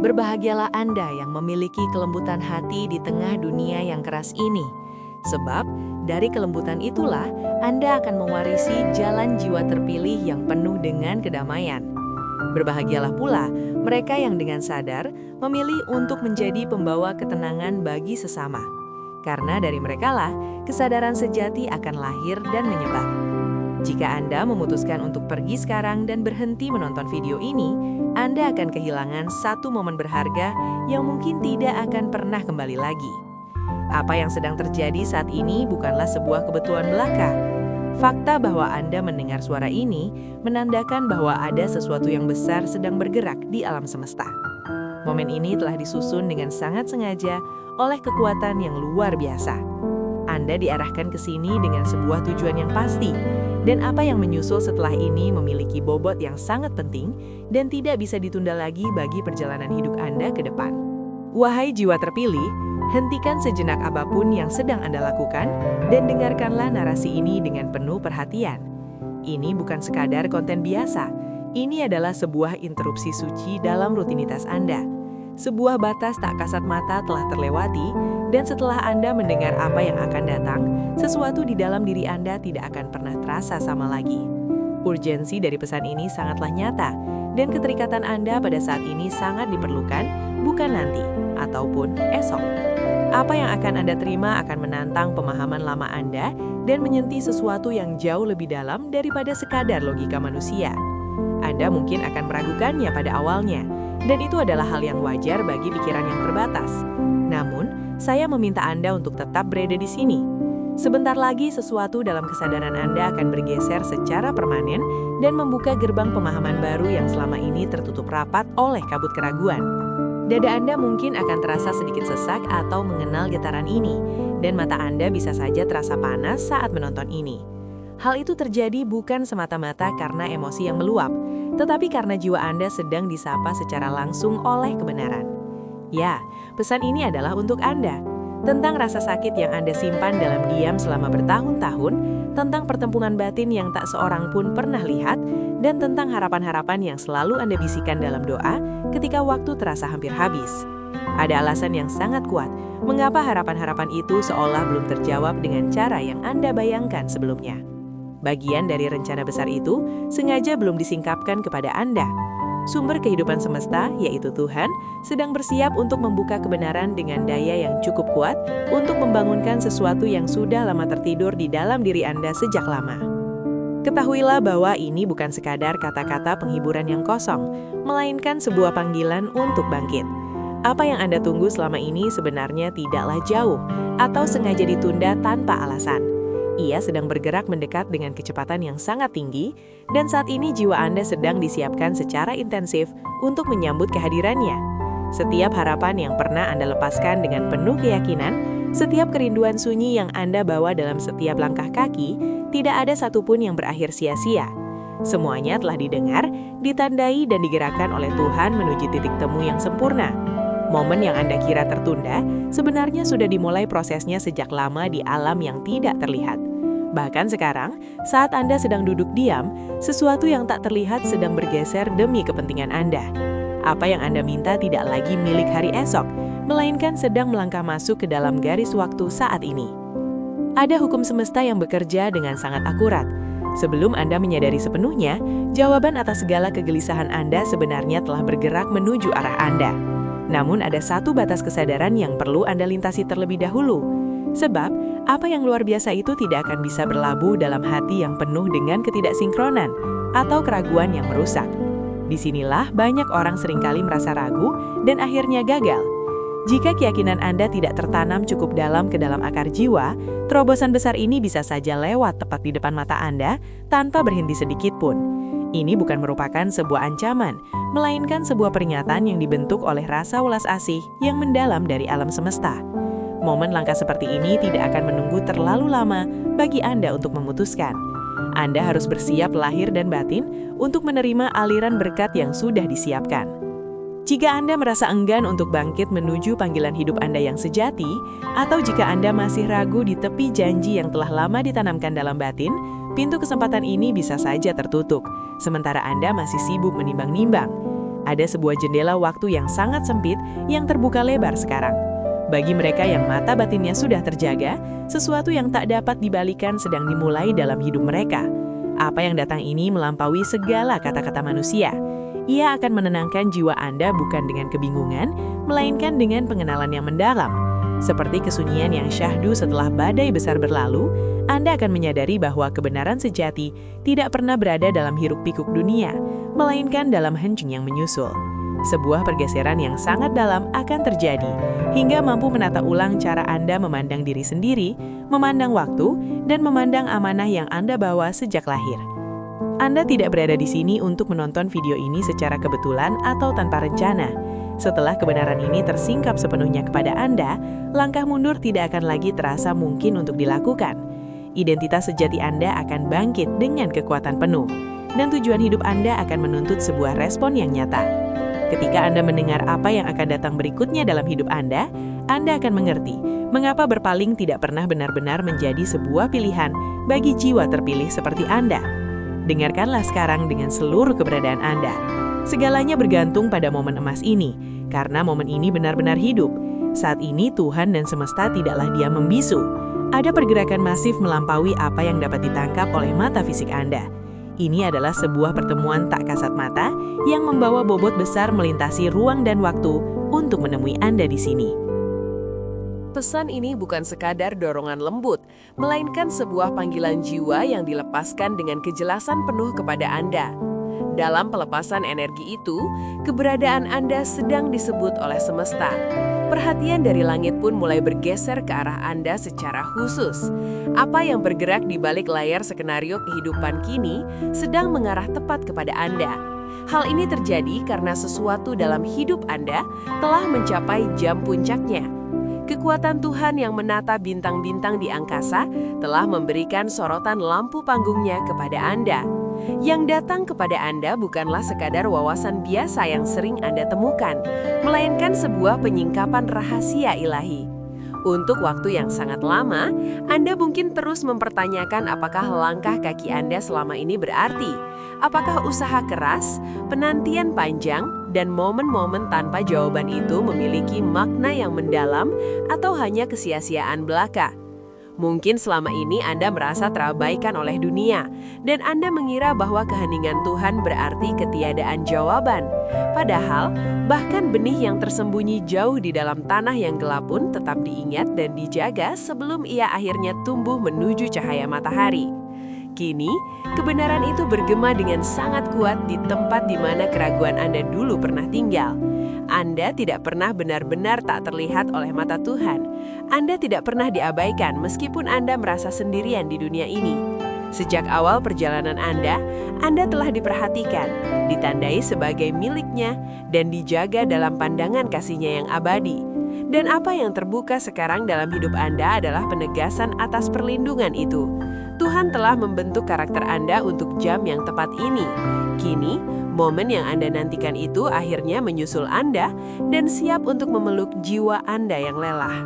Berbahagialah Anda yang memiliki kelembutan hati di tengah dunia yang keras ini. Sebab, dari kelembutan itulah Anda akan mewarisi jalan jiwa terpilih yang penuh dengan kedamaian. Berbahagialah pula mereka yang dengan sadar memilih untuk menjadi pembawa ketenangan bagi sesama. Karena dari merekalah kesadaran sejati akan lahir dan menyebar. Jika Anda memutuskan untuk pergi sekarang dan berhenti menonton video ini, Anda akan kehilangan satu momen berharga yang mungkin tidak akan pernah kembali lagi. Apa yang sedang terjadi saat ini bukanlah sebuah kebetulan belaka. Fakta bahwa Anda mendengar suara ini menandakan bahwa ada sesuatu yang besar sedang bergerak di alam semesta. Momen ini telah disusun dengan sangat sengaja oleh kekuatan yang luar biasa. Anda diarahkan ke sini dengan sebuah tujuan yang pasti, dan apa yang menyusul setelah ini memiliki bobot yang sangat penting dan tidak bisa ditunda lagi bagi perjalanan hidup Anda ke depan. Wahai jiwa terpilih, hentikan sejenak apapun yang sedang Anda lakukan dan dengarkanlah narasi ini dengan penuh perhatian. Ini bukan sekadar konten biasa, ini adalah sebuah interupsi suci dalam rutinitas Anda. Sebuah batas tak kasat mata telah terlewati, dan setelah Anda mendengar apa yang akan datang, sesuatu di dalam diri Anda tidak akan pernah terasa sama lagi. Urgensi dari pesan ini sangatlah nyata, dan keterikatan Anda pada saat ini sangat diperlukan, bukan nanti, ataupun esok. Apa yang akan Anda terima akan menantang pemahaman lama Anda dan menyentuh sesuatu yang jauh lebih dalam daripada sekadar logika manusia. Anda mungkin akan meragukannya pada awalnya, dan itu adalah hal yang wajar bagi pikiran yang terbatas. Namun, saya meminta Anda untuk tetap berada di sini. Sebentar lagi sesuatu dalam kesadaran Anda akan bergeser secara permanen dan membuka gerbang pemahaman baru yang selama ini tertutup rapat oleh kabut keraguan. Dada Anda mungkin akan terasa sedikit sesak atau mengenal getaran ini, dan mata Anda bisa saja terasa panas saat menonton ini. Hal itu terjadi bukan semata-mata karena emosi yang meluap, tetapi karena jiwa Anda sedang disapa secara langsung oleh kebenaran. Ya, pesan ini adalah untuk Anda. Tentang rasa sakit yang Anda simpan dalam diam selama bertahun-tahun, tentang pertempuran batin yang tak seorang pun pernah lihat, dan tentang harapan-harapan yang selalu Anda bisikan dalam doa ketika waktu terasa hampir habis. Ada alasan yang sangat kuat mengapa harapan-harapan itu seolah belum terjawab dengan cara yang Anda bayangkan sebelumnya. Bagian dari rencana besar itu sengaja belum disingkapkan kepada Anda. Sumber kehidupan semesta, yaitu Tuhan, sedang bersiap untuk membuka kebenaran dengan daya yang cukup kuat untuk membangunkan sesuatu yang sudah lama tertidur di dalam diri Anda sejak lama. Ketahuilah bahwa ini bukan sekadar kata-kata penghiburan yang kosong, melainkan sebuah panggilan untuk bangkit. Apa yang Anda tunggu selama ini sebenarnya tidaklah jauh atau sengaja ditunda tanpa alasan. Ia sedang bergerak mendekat dengan kecepatan yang sangat tinggi, dan saat ini jiwa Anda sedang disiapkan secara intensif untuk menyambut kehadirannya. Setiap harapan yang pernah Anda lepaskan dengan penuh keyakinan, setiap kerinduan sunyi yang Anda bawa dalam setiap langkah kaki, tidak ada satupun yang berakhir sia-sia. Semuanya telah didengar, ditandai dan digerakkan oleh Tuhan menuju titik temu yang sempurna. Momen yang Anda kira tertunda, sebenarnya sudah dimulai prosesnya sejak lama di alam yang tidak terlihat. Bahkan sekarang, saat Anda sedang duduk diam, sesuatu yang tak terlihat sedang bergeser demi kepentingan Anda. Apa yang Anda minta tidak lagi milik hari esok, melainkan sedang melangkah masuk ke dalam garis waktu saat ini. Ada hukum semesta yang bekerja dengan sangat akurat. Sebelum Anda menyadari sepenuhnya, jawaban atas segala kegelisahan Anda sebenarnya telah bergerak menuju arah Anda. Namun ada satu batas kesadaran yang perlu Anda lintasi terlebih dahulu. Sebab, apa yang luar biasa itu tidak akan bisa berlabuh dalam hati yang penuh dengan ketidaksinkronan atau keraguan yang merusak. Disinilah banyak orang seringkali merasa ragu dan akhirnya gagal. Jika keyakinan Anda tidak tertanam cukup dalam ke dalam akar jiwa, terobosan besar ini bisa saja lewat tepat di depan mata Anda tanpa berhenti sedikit pun. Ini bukan merupakan sebuah ancaman, melainkan sebuah peringatan yang dibentuk oleh rasa welas asih yang mendalam dari alam semesta. Momen langkah seperti ini tidak akan menunggu terlalu lama bagi Anda untuk memutuskan. Anda harus bersiap lahir dan batin untuk menerima aliran berkat yang sudah disiapkan. Jika Anda merasa enggan untuk bangkit menuju panggilan hidup Anda yang sejati, atau jika Anda masih ragu di tepi janji yang telah lama ditanamkan dalam batin, pintu kesempatan ini bisa saja tertutup, sementara Anda masih sibuk menimbang-nimbang. Ada sebuah jendela waktu yang sangat sempit yang terbuka lebar sekarang. Bagi mereka yang mata batinnya sudah terjaga, sesuatu yang tak dapat dibalikan sedang dimulai dalam hidup mereka. Apa yang datang ini melampaui segala kata-kata manusia. Ia akan menenangkan jiwa Anda bukan dengan kebingungan, melainkan dengan pengenalan yang mendalam. Seperti kesunyian yang syahdu setelah badai besar berlalu, Anda akan menyadari bahwa kebenaran sejati tidak pernah berada dalam hiruk-pikuk dunia, melainkan dalam hening yang menyusul. Sebuah pergeseran yang sangat dalam akan terjadi, hingga mampu menata ulang cara Anda memandang diri sendiri, memandang waktu, dan memandang amanah yang Anda bawa sejak lahir. Anda tidak berada di sini untuk menonton video ini secara kebetulan atau tanpa rencana. Setelah kebenaran ini tersingkap sepenuhnya kepada Anda, langkah mundur tidak akan lagi terasa mungkin untuk dilakukan. Identitas sejati Anda akan bangkit dengan kekuatan penuh, dan tujuan hidup Anda akan menuntut sebuah respon yang nyata. Ketika Anda mendengar apa yang akan datang berikutnya dalam hidup Anda akan mengerti mengapa berpaling tidak pernah benar-benar menjadi sebuah pilihan bagi jiwa terpilih seperti Anda. Dengarkanlah sekarang dengan seluruh keberadaan Anda. Segalanya bergantung pada momen emas ini, karena momen ini benar-benar hidup. Saat ini Tuhan dan semesta tidaklah diam membisu. Ada pergerakan masif melampaui apa yang dapat ditangkap oleh mata fisik Anda. Ini adalah sebuah pertemuan tak kasat mata yang membawa bobot besar melintasi ruang dan waktu untuk menemui Anda di sini. Pesan ini bukan sekadar dorongan lembut, melainkan sebuah panggilan jiwa yang dilepaskan dengan kejelasan penuh kepada Anda. Dalam pelepasan energi itu, keberadaan Anda sedang disebut oleh semesta. Perhatian dari langit pun mulai bergeser ke arah Anda secara khusus. Apa yang bergerak di balik layar skenario kehidupan kini sedang mengarah tepat kepada Anda. Hal ini terjadi karena sesuatu dalam hidup Anda telah mencapai jam puncaknya. Kekuatan Tuhan yang menata bintang-bintang di angkasa telah memberikan sorotan lampu panggungnya kepada Anda. Yang datang kepada Anda bukanlah sekadar wawasan biasa yang sering Anda temukan, melainkan sebuah penyingkapan rahasia ilahi. Untuk waktu yang sangat lama, Anda mungkin terus mempertanyakan apakah langkah kaki Anda selama ini berarti. Apakah usaha keras, penantian panjang, dan momen-momen tanpa jawaban itu memiliki makna yang mendalam atau hanya kesia-siaan belaka? Mungkin selama ini Anda merasa terabaikan oleh dunia, dan Anda mengira bahwa keheningan Tuhan berarti ketiadaan jawaban. Padahal, bahkan benih yang tersembunyi jauh di dalam tanah yang gelap pun tetap diingat dan dijaga sebelum ia akhirnya tumbuh menuju cahaya matahari. Kini, kebenaran itu bergema dengan sangat kuat di tempat di mana keraguan Anda dulu pernah tinggal. Anda tidak pernah benar-benar tak terlihat oleh mata Tuhan. Anda tidak pernah diabaikan meskipun Anda merasa sendirian di dunia ini. Sejak awal perjalanan Anda telah diperhatikan, ditandai sebagai miliknya, dan dijaga dalam pandangan kasih-Nya yang abadi. Dan apa yang terbuka sekarang dalam hidup Anda adalah penegasan atas perlindungan itu. Tuhan telah membentuk karakter Anda untuk jam yang tepat ini. Kini, momen yang Anda nantikan itu akhirnya menyusul Anda dan siap untuk memeluk jiwa Anda yang lelah.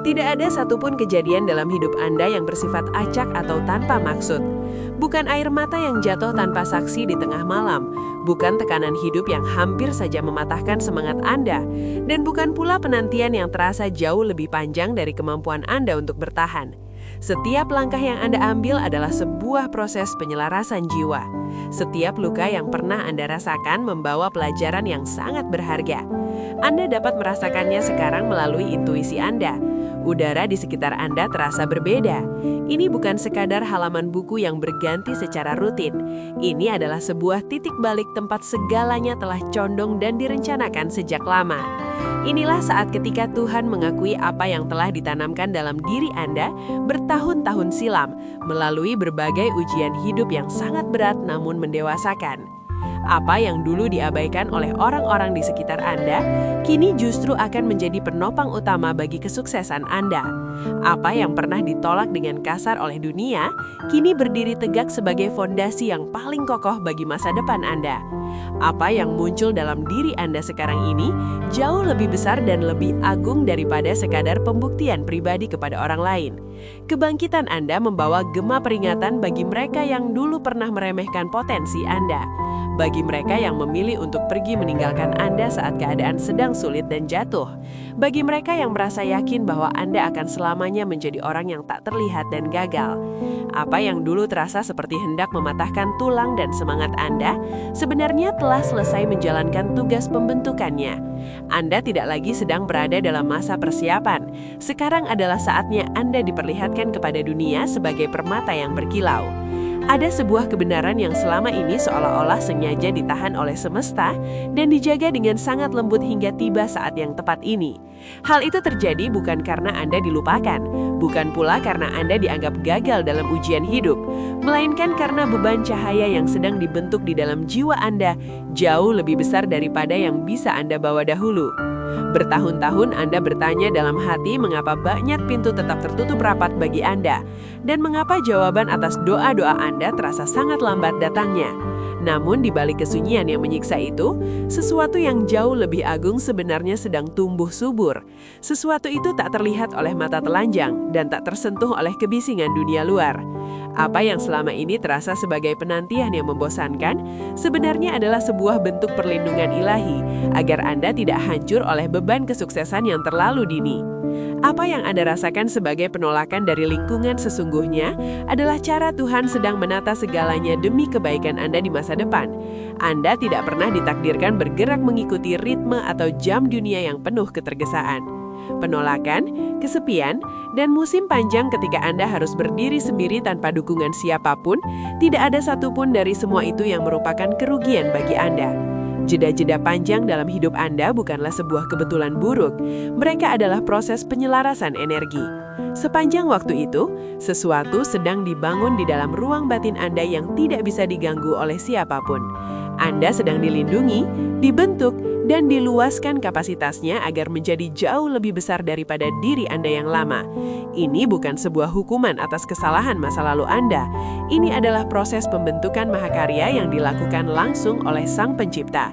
Tidak ada satupun kejadian dalam hidup Anda yang bersifat acak atau tanpa maksud. Bukan air mata yang jatuh tanpa saksi di tengah malam, bukan tekanan hidup yang hampir saja mematahkan semangat Anda, dan bukan pula penantian yang terasa jauh lebih panjang dari kemampuan Anda untuk bertahan. Setiap langkah yang Anda ambil adalah sebuah proses penyelarasan jiwa. Setiap luka yang pernah Anda rasakan membawa pelajaran yang sangat berharga. Anda dapat merasakannya sekarang melalui intuisi Anda. Udara di sekitar Anda terasa berbeda. Ini bukan sekadar halaman buku yang berganti secara rutin. Ini adalah sebuah titik balik tempat segalanya telah condong dan direncanakan sejak lama. Inilah saat ketika Tuhan mengakui apa yang telah ditanamkan dalam diri Anda bertahun-tahun silam melalui berbagai ujian hidup yang sangat berat namun mendewasakan. Apa yang dulu diabaikan oleh orang-orang di sekitar Anda, kini justru akan menjadi penopang utama bagi kesuksesan Anda. Apa yang pernah ditolak dengan kasar oleh dunia, kini berdiri tegak sebagai fondasi yang paling kokoh bagi masa depan Anda. Apa yang muncul dalam diri Anda sekarang ini jauh lebih besar dan lebih agung daripada sekadar pembuktian pribadi kepada orang lain. Kebangkitan Anda membawa gema peringatan bagi mereka yang dulu pernah meremehkan potensi Anda. Bagi bagi mereka yang memilih untuk pergi meninggalkan Anda saat keadaan sedang sulit dan jatuh. Bagi mereka yang merasa yakin bahwa Anda akan selamanya menjadi orang yang tak terlihat dan gagal. Apa yang dulu terasa seperti hendak mematahkan tulang dan semangat Anda, sebenarnya telah selesai menjalankan tugas pembentukannya. Anda tidak lagi sedang berada dalam masa persiapan. Sekarang adalah saatnya Anda diperlihatkan kepada dunia sebagai permata yang berkilau. Ada sebuah kebenaran yang selama ini seolah-olah sengaja ditahan oleh semesta dan dijaga dengan sangat lembut hingga tiba saat yang tepat ini. Hal itu terjadi bukan karena Anda dilupakan, bukan pula karena Anda dianggap gagal dalam ujian hidup, melainkan karena beban cahaya yang sedang dibentuk di dalam jiwa Anda jauh lebih besar daripada yang bisa Anda bawa dahulu. Bertahun-tahun Anda bertanya dalam hati mengapa banyak pintu tetap tertutup rapat bagi Anda, dan mengapa jawaban atas doa-doa Anda terasa sangat lambat datangnya. Namun di balik kesunyian yang menyiksa itu, sesuatu yang jauh lebih agung sebenarnya sedang tumbuh subur. Sesuatu itu tak terlihat oleh mata telanjang dan tak tersentuh oleh kebisingan dunia luar. Apa yang selama ini terasa sebagai penantian yang membosankan, sebenarnya adalah sebuah bentuk perlindungan ilahi agar Anda tidak hancur oleh beban kesuksesan yang terlalu dini. Apa yang Anda rasakan sebagai penolakan dari lingkungan sesungguhnya adalah cara Tuhan sedang menata segalanya demi kebaikan Anda di masa depan. Anda tidak pernah ditakdirkan bergerak mengikuti ritme atau jam dunia yang penuh ketergesaan. Penolakan, kesepian, dan musim panjang ketika Anda harus berdiri sendiri tanpa dukungan siapapun, tidak ada satupun dari semua itu yang merupakan kerugian bagi Anda. Jeda-jeda panjang dalam hidup Anda bukanlah sebuah kebetulan buruk, mereka adalah proses penyelarasan energi. Sepanjang waktu itu, sesuatu sedang dibangun di dalam ruang batin Anda yang tidak bisa diganggu oleh siapapun. Anda sedang dilindungi, dibentuk, dan diluaskan kapasitasnya agar menjadi jauh lebih besar daripada diri Anda yang lama. Ini bukan sebuah hukuman atas kesalahan masa lalu Anda. Ini adalah proses pembentukan mahakarya yang dilakukan langsung oleh Sang Pencipta.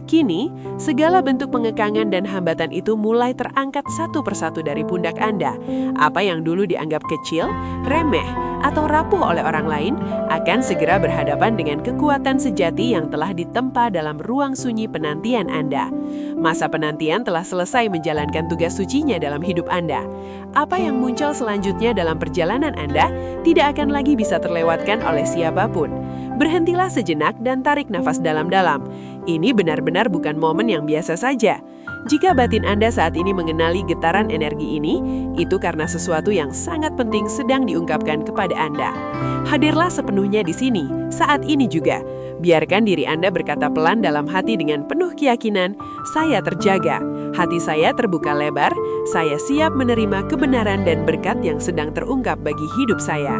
Kini, segala bentuk pengekangan dan hambatan itu mulai terangkat satu persatu dari pundak Anda. Apa yang dulu dianggap kecil, remeh, atau rapuh oleh orang lain akan segera berhadapan dengan kekuatan sejati yang telah ditempa dalam ruang sunyi penantian Anda. Masa penantian telah selesai menjalankan tugas sucinya dalam hidup Anda. Apa yang muncul selanjutnya dalam perjalanan Anda tidak akan lagi bisa terlewatkan oleh siapapun. Berhentilah sejenak dan tarik nafas dalam-dalam. Ini benar-benar bukan momen yang biasa saja. Jika batin Anda saat ini mengenali getaran energi ini, itu karena sesuatu yang sangat penting sedang diungkapkan kepada Anda. Hadirlah sepenuhnya di sini, saat ini juga. Biarkan diri Anda berkata pelan dalam hati dengan penuh keyakinan, "Saya terjaga, hati saya terbuka lebar, saya siap menerima kebenaran dan berkat yang sedang terungkap bagi hidup saya."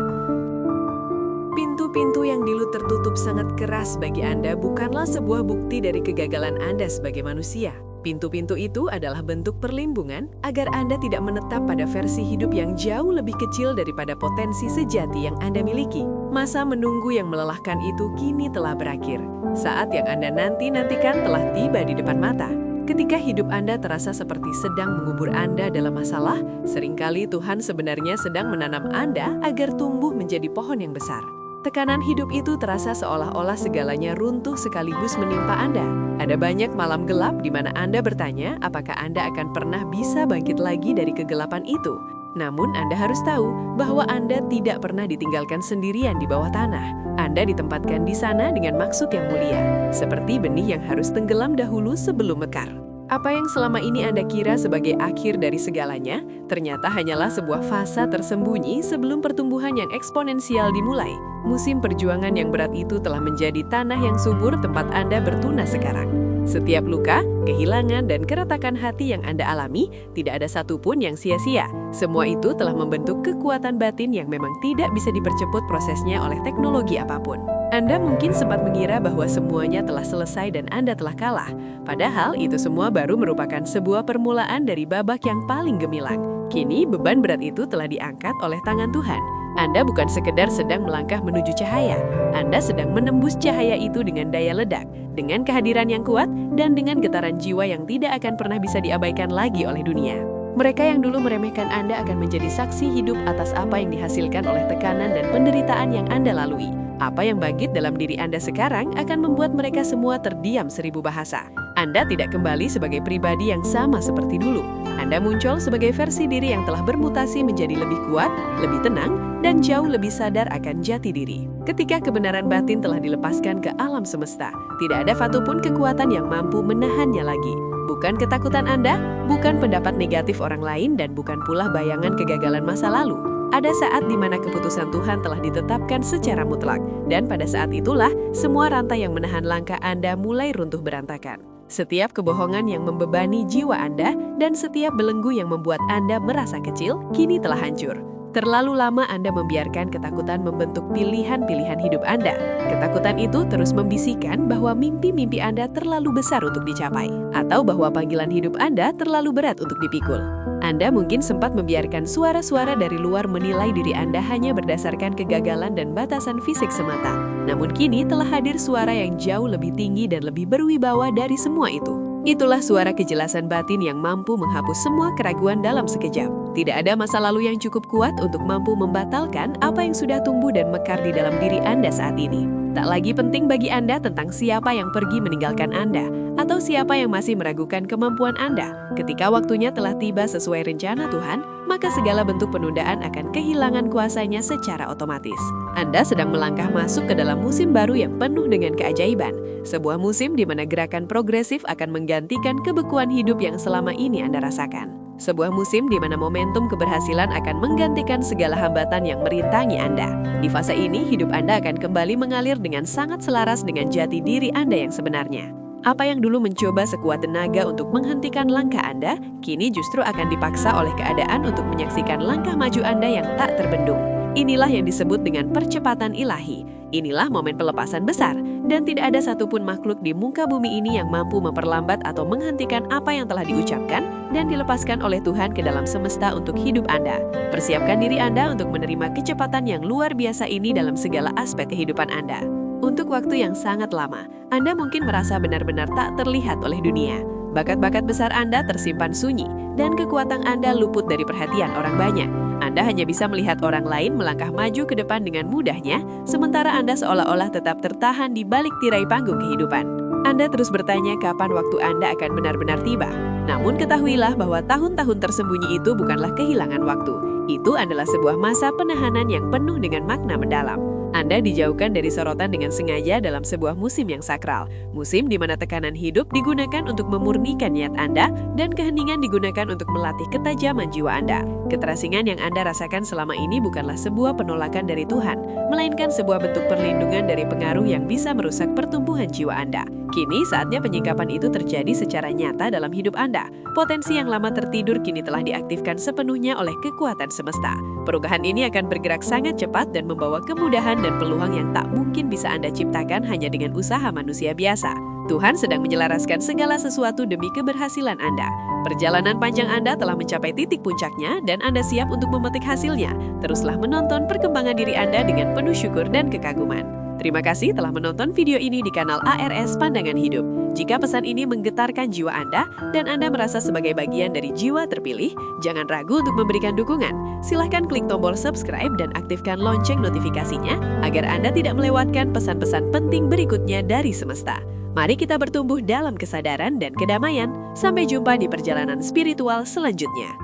Pintu-pintu yang dulu tertutup sangat keras bagi Anda bukanlah sebuah bukti dari kegagalan Anda sebagai manusia. Pintu-pintu itu adalah bentuk perlindungan agar Anda tidak menetap pada versi hidup yang jauh lebih kecil daripada potensi sejati yang Anda miliki. Masa menunggu yang melelahkan itu kini telah berakhir. Saat yang Anda nanti-nantikan telah tiba di depan mata. Ketika hidup Anda terasa seperti sedang mengubur Anda dalam masalah, seringkali Tuhan sebenarnya sedang menanam Anda agar tumbuh menjadi pohon yang besar. Tekanan hidup itu terasa seolah-olah segalanya runtuh sekaligus menimpa Anda. Ada banyak malam gelap di mana Anda bertanya apakah Anda akan pernah bisa bangkit lagi dari kegelapan itu. Namun Anda harus tahu bahwa Anda tidak pernah ditinggalkan sendirian di bawah tanah. Anda ditempatkan di sana dengan maksud yang mulia, seperti benih yang harus tenggelam dahulu sebelum mekar. Apa yang selama ini Anda kira sebagai akhir dari segalanya, ternyata hanyalah sebuah fase tersembunyi sebelum pertumbuhan yang eksponensial dimulai. Musim perjuangan yang berat itu telah menjadi tanah yang subur tempat Anda bertunas sekarang. Setiap luka, kehilangan, dan keretakan hati yang Anda alami, tidak ada satupun yang sia-sia. Semua itu telah membentuk kekuatan batin yang memang tidak bisa dipercepat prosesnya oleh teknologi apapun. Anda mungkin sempat mengira bahwa semuanya telah selesai dan Anda telah kalah. Padahal itu semua baru merupakan sebuah permulaan dari babak yang paling gemilang. Kini beban berat itu telah diangkat oleh tangan Tuhan. Anda bukan sekedar sedang melangkah menuju cahaya. Anda sedang menembus cahaya itu dengan daya ledak, dengan kehadiran yang kuat, dan dengan getaran jiwa yang tidak akan pernah bisa diabaikan lagi oleh dunia. Mereka yang dulu meremehkan Anda akan menjadi saksi hidup atas apa yang dihasilkan oleh tekanan dan penderitaan yang Anda lalui. Apa yang bangkit dalam diri Anda sekarang akan membuat mereka semua terdiam 1000 bahasa. Anda tidak kembali sebagai pribadi yang sama seperti dulu. Anda muncul sebagai versi diri yang telah bermutasi menjadi lebih kuat, lebih tenang, dan jauh lebih sadar akan jati diri. Ketika kebenaran batin telah dilepaskan ke alam semesta, tidak ada satupun kekuatan yang mampu menahannya lagi. Bukan ketakutan Anda, bukan pendapat negatif orang lain, dan bukan pula bayangan kegagalan masa lalu. Ada saat di mana keputusan Tuhan telah ditetapkan secara mutlak, dan pada saat itulah semua rantai yang menahan langkah Anda mulai runtuh berantakan. Setiap kebohongan yang membebani jiwa Anda dan setiap belenggu yang membuat Anda merasa kecil, kini telah hancur. Terlalu lama Anda membiarkan ketakutan membentuk pilihan-pilihan hidup Anda. Ketakutan itu terus membisikkan bahwa mimpi-mimpi Anda terlalu besar untuk dicapai, atau bahwa panggilan hidup Anda terlalu berat untuk dipikul. Anda mungkin sempat membiarkan suara-suara dari luar menilai diri Anda hanya berdasarkan kegagalan dan batasan fisik semata. Namun kini telah hadir suara yang jauh lebih tinggi dan lebih berwibawa dari semua itu. Itulah suara kejelasan batin yang mampu menghapus semua keraguan dalam sekejap. Tidak ada masa lalu yang cukup kuat untuk mampu membatalkan apa yang sudah tumbuh dan mekar di dalam diri Anda saat ini. Tak lagi penting bagi Anda tentang siapa yang pergi meninggalkan Anda, atau siapa yang masih meragukan kemampuan Anda. Ketika waktunya telah tiba sesuai rencana Tuhan, maka segala bentuk penundaan akan kehilangan kuasanya secara otomatis. Anda sedang melangkah masuk ke dalam musim baru yang penuh dengan keajaiban. Sebuah musim di mana gerakan progresif akan menggantikan kebekuan hidup yang selama ini Anda rasakan. Sebuah musim di mana momentum keberhasilan akan menggantikan segala hambatan yang merintangi Anda. Di fase ini, hidup Anda akan kembali mengalir dengan sangat selaras dengan jati diri Anda yang sebenarnya. Apa yang dulu mencoba sekuat tenaga untuk menghentikan langkah Anda, kini justru akan dipaksa oleh keadaan untuk menyaksikan langkah maju Anda yang tak terbendung. Inilah yang disebut dengan percepatan ilahi. Inilah momen pelepasan besar, dan tidak ada satupun makhluk di muka bumi ini yang mampu memperlambat atau menghentikan apa yang telah diucapkan dan dilepaskan oleh Tuhan ke dalam semesta untuk hidup Anda. Persiapkan diri Anda untuk menerima kecepatan yang luar biasa ini dalam segala aspek kehidupan Anda. Untuk waktu yang sangat lama, Anda mungkin merasa benar-benar tak terlihat oleh dunia. Bakat-bakat besar Anda tersimpan sunyi, dan kekuatan Anda luput dari perhatian orang banyak. Anda hanya bisa melihat orang lain melangkah maju ke depan dengan mudahnya, sementara Anda seolah-olah tetap tertahan di balik tirai panggung kehidupan. Anda terus bertanya kapan waktu Anda akan benar-benar tiba. Namun ketahuilah bahwa tahun-tahun tersembunyi itu bukanlah kehilangan waktu. Itu adalah sebuah masa penahanan yang penuh dengan makna mendalam. Anda dijauhkan dari sorotan dengan sengaja dalam sebuah musim yang sakral. Musim di mana tekanan hidup digunakan untuk memurnikan niat Anda dan keheningan digunakan untuk melatih ketajaman jiwa Anda. Keterasingan yang Anda rasakan selama ini bukanlah sebuah penolakan dari Tuhan, melainkan sebuah bentuk perlindungan dari pengaruh yang bisa merusak pertumbuhan jiwa Anda. Kini saatnya penyingkapan itu terjadi secara nyata dalam hidup Anda. Potensi yang lama tertidur kini telah diaktifkan sepenuhnya oleh kekuatan semesta. Perubahan ini akan bergerak sangat cepat dan membawa kemudahan dan peluang yang tak mungkin bisa Anda ciptakan hanya dengan usaha manusia biasa. Tuhan sedang menyelaraskan segala sesuatu demi keberhasilan Anda. Perjalanan panjang Anda telah mencapai titik puncaknya dan Anda siap untuk memetik hasilnya. Teruslah menonton perkembangan diri Anda dengan penuh syukur dan kekaguman. Terima kasih telah menonton video ini di kanal ARS Pandangan Hidup. Jika pesan ini menggetarkan jiwa Anda dan Anda merasa sebagai bagian dari jiwa terpilih, jangan ragu untuk memberikan dukungan. Silahkan klik tombol subscribe dan aktifkan lonceng notifikasinya agar Anda tidak melewatkan pesan-pesan penting berikutnya dari semesta. Mari kita bertumbuh dalam kesadaran dan kedamaian. Sampai jumpa di perjalanan spiritual selanjutnya.